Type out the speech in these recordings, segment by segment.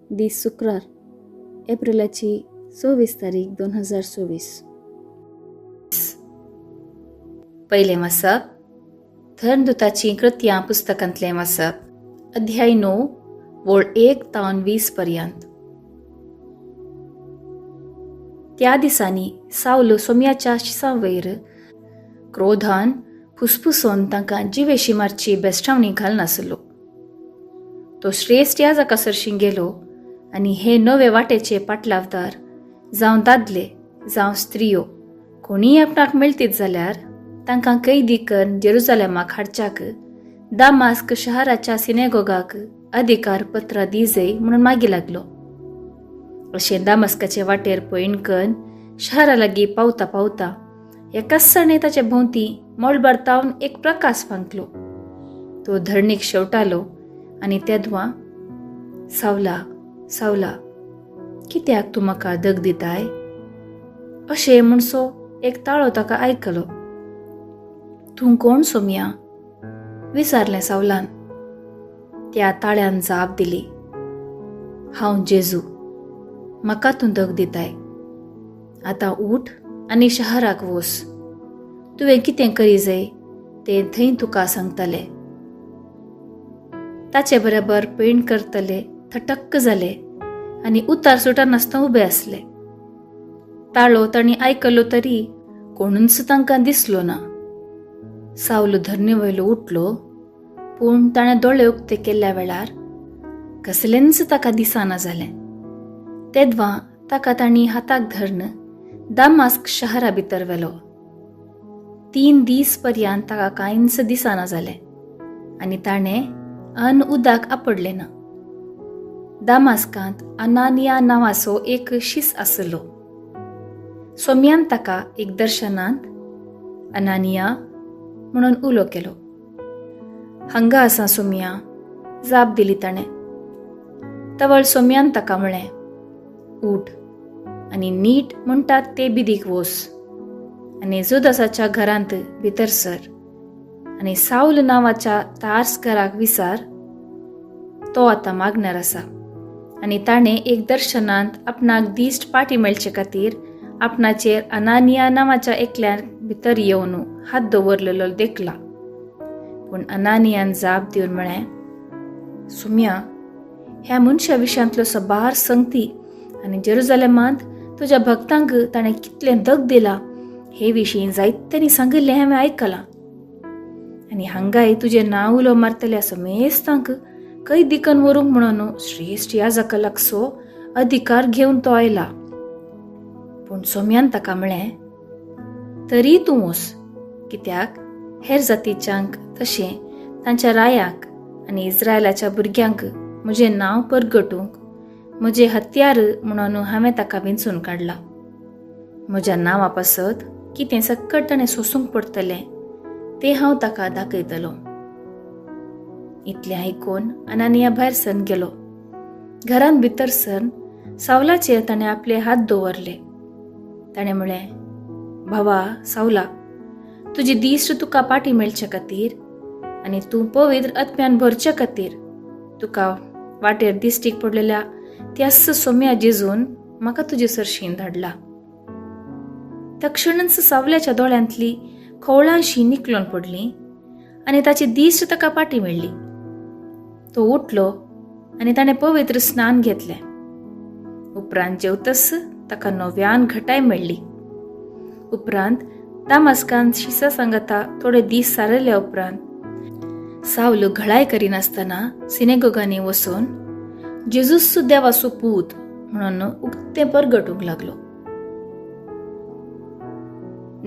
दीस शुक्रार एप्रिलाची 26 तारीख 2024. पहिले वाचप धर्मदूताची कृत्यां पुस्तकांतले वाचप अध्याय 9 वळ 1 तावन 20 पर्यंत. त्या दिसांनी सावलो सोम्याच्या शिसावयर क्रोधान फुसफुसोन तांकां जिवेशी मारची बेश्टावणी घालन आसलो. तो श्रेष्ठ याजका सरशी गेलो आनी हे नवे वाटेचे पाटलावदार जावं दादले जावं स्त्रियो कोणीय आपणाक मेळटीत जाल्यार तांकां कैदी करून जेरुसलेमाक हाडच्याक दामास्क शहराच्या सिनेगोगाक अधिकार पत्रां दिजय म्हणून मागी लागलो. अशें दामास्काचे वाटेर पयण करून शहरा लागीं पावता पावता एकाच सणे ताचे भोंवती मोळबारतावन एक प्रकाश फांकलो. तो धरणीक शेवटालो आनी तेदवां, सावला सावला, कित्याक तूं म्हाका दग दिताय? अशें म्हणसो एक ताळो ताका आयकलो. तूं कोण सोम्या? विचारलें सावलान. त्या ताळ्यान जाप दिली, हांव जेजू, म्हाका तूं दग दिताय. आतां उठ आनी शहराक वच. तुवें कितें करी जाय तें थंय तुका सांगतलें. ताचे बरोबर पैण करतले थटक्क जाले आनी उतार सुटनासतना उबे आसले. ताळो तांणी आयकलो तरी कोणूच तांकां दिसलो ना. सावलो धरणी वयलो उठलो, पूण ताणें दोळे उक्ते केल्ल्या वेळार कसलेंच ताका दिसना जालें. तेदवां ताका तांणी हाताक धरून दामास्क शहरा भितर व्हेलो. 3 दीस पर्यंत ताका कांयच दिसना जालें आनी ताणें अन्न उदक आपडलें ना. दामास्कांत अनानिया नांवाचो एक शीस आसलो. सोम्यान ताका एक दर्शनांत अनानिया म्हणून उलो केलो. हांगा आसा सोम्या, जाप दिली ताणें. तवळ सोम्यान ताका म्हळें, उठ आनी नीट म्हणटात ते बिदीक वच आनी जुदासाच्या घरांत भितर सर आनी सावल नांवाच्या तार्स घराक विचार. तो आतां मागणार आसा आनी ताणें एक दर्शनांत आपणाक दिश्ट पाटी मेळचे खातीर आपणाचेर अनानिया नांवाच्या एकल्यान भितर येवन हात दवरलेलो देखला. पूण अनानियान जाप दिवन म्हळें, सोम्या, ह्या मनशा विशयांतलो सबार संगती आनी जेरुसलेमांत तुज्या भक्तांक ताणें कितलें दग दिलां हे विशीं जायत्यांनी सांगिल्लें हांवें आयकलां. आनी हांगाय तुजें नांव उलो मारतल्या समेस्तांक कैदी करून व्हरूंक म्हणून श्रेश्ठ याजका लागसो अधिकार घेवन तो आयला. पूण सोम्यान ताका म्हळें, तरी तूं वच, कित्याक हेर जातीच्यांक तशें तांच्या रायाक आनी इस्रायलाच्या भुरग्यांक म्हजें नांव परगटूंक म्हजें हत्यार म्हणून हांवें ताका विंचून काडलां. म्हज्या नांवा पासत कितें सक्कट ताणें सोसूंक पडटलें तें हांव ताका दाखयतलों. इतलें आयकून अनानिया भायर सरून गेलो. घरांत भितर सरून सावलाचेर ताणें आपले हात दवरले. ताणें म्हळें, भावा सावला, तुजी दिश्ट तुका पाटी मेळचे खातीर आनी तूं पवित्र आत्म्यान भरचे खातीर तुका वाटेर दिश्टीक पडलेल्या त्याच सोम्या जेजून म्हाका तुजे सरशीन धाडला. तक्षणच सावल्याच्या दोळ्यांतली खवळांशी निकलोन पडली आनी ताची दिश्ट ताका पाटी मेळ्ळी. तो उठलो आनी ताणें पवित्र स्नान घेतलें. उपरांत जेवतस ताका नव्यान घटाय मेळ्ळी. उपरांत दामास्कांत शिसा सांगता थोडे दीस सारयल्या उपरांत सावलो घळाय करिनासतना सिनेगोगांनी वचून जेजूस देवाचो पूत म्हणून उक्तें परगटूंक लागलो.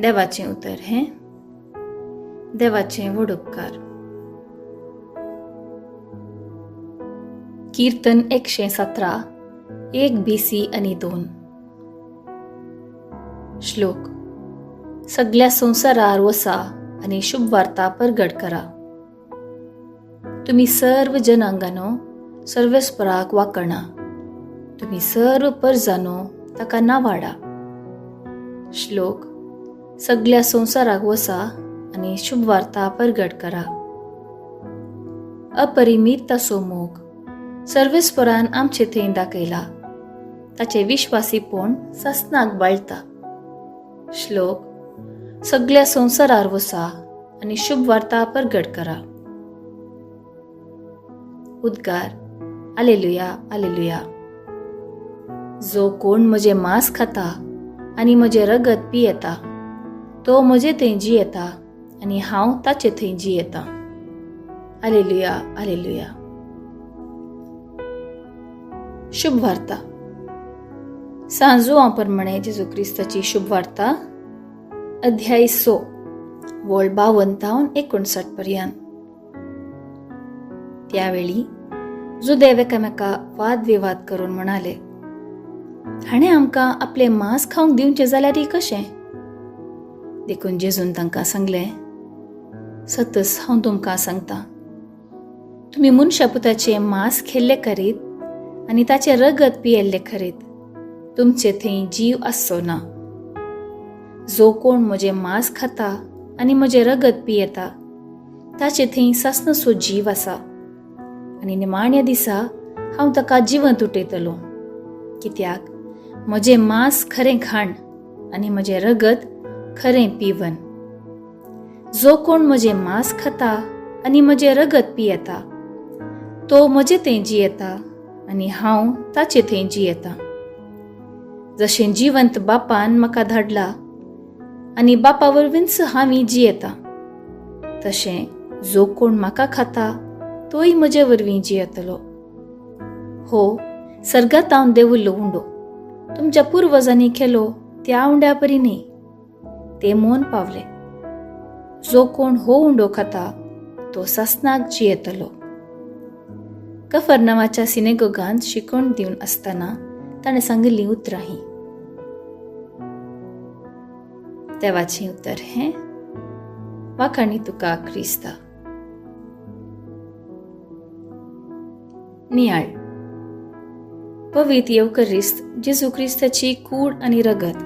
देवाचें उतर हें. देवाचें व्हड उपकार. कीर्तन 117 1 BC आनी 2. श्लोक. सगळ्या संवसारार वसा आनी शुभ वार्ता परगट करा. तुम्ही सर्व जनांगांनो सर्वेस्पराक वाकणा. तुम्ही सर्व परजांनो ताका नावाडा. श्लोक. सगळ्या संवसाराक वसा आनी शुभ वार्ता परगट करा. अपरिमित ताचो मोग सर्वेस्परान आमचे थंय दाखयला, ताचे विश्वासीपण सस्नाक बाळटा. श्लोक: सगळ्या संवसारार वसा आनी शुभ वार्ता प्रगट करा. उद्गार: आलेलुया, आलेलुया. जो कोण म्हजे मांस खाता आनी म्हजे रगत पियेता, तो म्हजे थंय जियेता आनी हांव ताचे थंय जियेता. आलेलुया, आलेलुया. शुभ वार्ता. सांजोआ प्रमाणे जेजू क्रिस्ताची शुभ वार्ता, अध्याय 6, वळ 52 ते 59 पर्यंत. त्यावेळी जुदेव एकामेका वाद विवाद करून म्हणाले, हाणे आमकां आपले मांस खावंक दिवचें जाल्यार कशें? देखून जेजून तांकां सांगलें, सतस हांव तुमकां सांगतां, तुमी मनशा पुताचें मांस खेल्ले करीत आनी ताचें रगत पियेल्ले करीत, तुमचे थंय जीव आसचो ना. जो कोण म्हजें मांस खाता आनी म्हजें रगत पियेता, ताचे थंय सस्नसो जीव आसा आनी निमाण्या दिसा हांव ताका जिवंत उठयतलो. कित्याक म्हजें मांस खरें खाण आनी म्हजें रगत खरें पिवन. जो कोण म्हजें मांस खाता आनी म्हजें रगत पियेता, तो म्हजे थंय जियेता आनी हांव ताचे थंय जियेता. जशें जिवंत बापान म्हाका धाडला आनी बापा वरवींच हांव जियेता, तशें जो कोण म्हाका खाता तोय म्हजे वरवीं जियेतलो. हो, सर्गात हांव देवुल्लो उंडो तुमच्या पुर्वजांनी केलो त्या उंड्या परी न्ही, ते मोन पावले. जो कोण हो उंडो खाता तो सस्नाक जियेतलो. कफरनावाच्या सिनेगोगांत शिकवण दिवन आसतना ताणें सांगिल्लीं उतरां हीं. देवाचें उतर हें: वाखाणी तुका क्रिस्ता. नियाळ. पवित्र येवकरिस्त जेजू क्रिस्ताची कूड आनी रगत.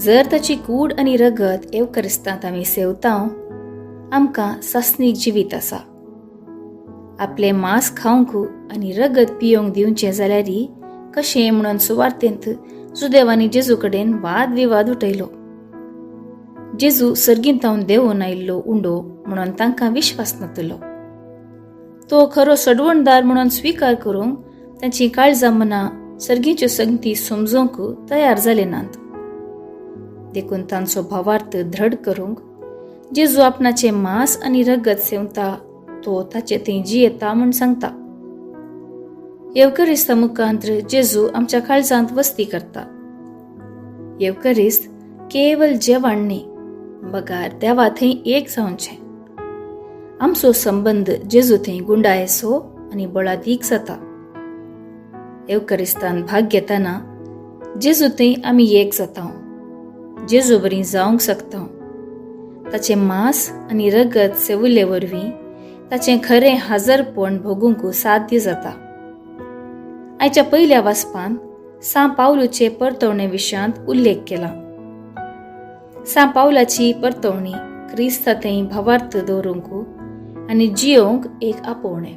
जर ताची कूड आनी रगत येवकरिस्तांत आमी सेवतां, आमकां सस्नीक जिवीत आसा. आपले मांस खावंक आनी रगत पियोंक दिवचें जाल्यार कशें म्हणून सुवार्थेंत जुदेवांनी जेजू कडेन वाद विवाद उठयलो. जेजू सर्गींतावन देंवून आयिल्लो उंडो म्हणून तांकां विश्वास नातलो. तो खरो सडवणदार म्हणून स्विकार करूंक तांची काळजां मनां सर्गीच्यो संगती समजोवंक तयार जाले नात. देखून तांचो भावार्थ दृढ करूंक जेजू आपणाचें मांस आनी रगत सेवता, तो ताचे थंय जियेता म्हूण सांगता. येवकरिस्ता मुखांत जेजू आमच्या काळजांत वस्ती करता. येवकरिस्त केवल जेवण न्ही, बगार देवा थंय एक जावचें. आमचो संबंद जेजू थंय गुंडायेचो आनी बळादीक जाता. येवकरिस्तान भाग घेतना जेजू थंय आमी एक जाता, जेजू बरीं जावंक शकता. ताचें मांस आनी रगत सेविल्ले वरवीं ताचें खरें हाजरपण भोगूंक साध्य जाता. आयच्या पयल्या वाचपान सा पावलूचे परतवणे विशयांत उल्लेख केला. सा पावलाची परतवणी क्रिस्ता थंय भावार्थ दवरूंक आनी जियोंक एक आपोवणें.